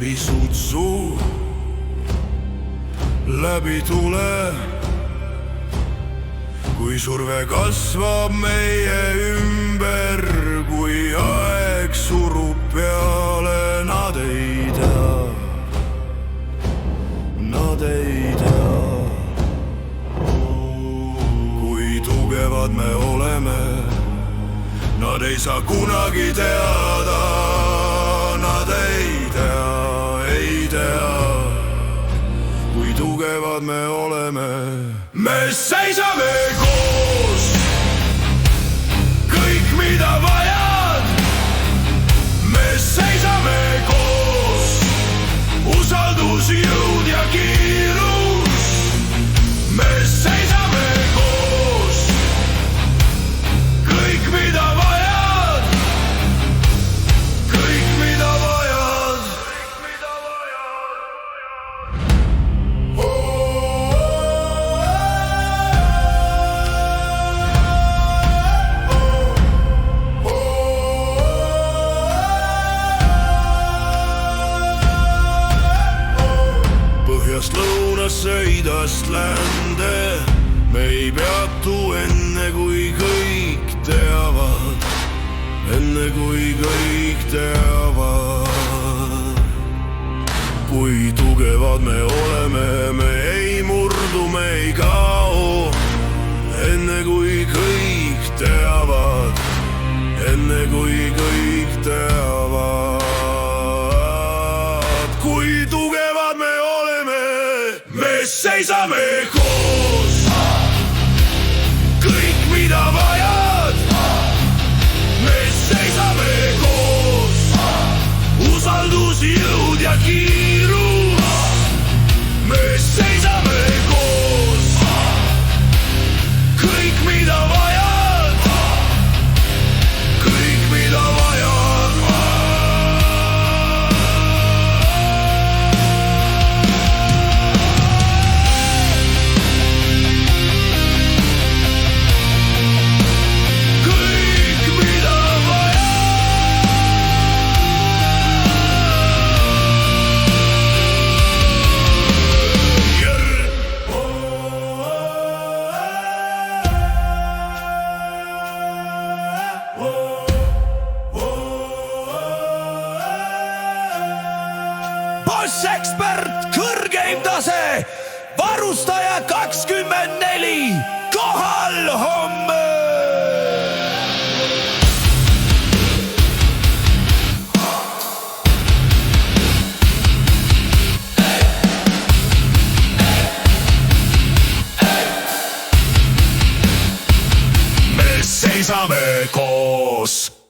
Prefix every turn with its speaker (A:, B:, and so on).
A: läbi sutsu, läbi tule. Kui surve kasvab meie ümber, kui aeg surub peale, nad ei tea, nad ei tea, kui tugevad me oleme. Nad ei saa kunagi teada, nad ei tea, kui tugevad me oleme. Me seisame koos, kõik mida vajad. Me seisame koos, usaldus, jõud ja kiirus. Me seisame koos, kõik mida vajad. Lõunasse, idast läände, me ei peatu enne kui kõik teavad, enne kui kõik teavad. Kui tugevad me oleme, me ei murdu, me ei kao, enne kui kõik teavad, enne kui kõik teavad. Kui tugevad me oleme, me seisame koos, kõik mida vajad. Me seisame koos, usaldus, jõud ja kiirus. Me seisame koos, kõik mida vajad, kõik mida vajad. Ekspert, kõrgeim tase, varustaja 24 kohal homme. Me seisame koos.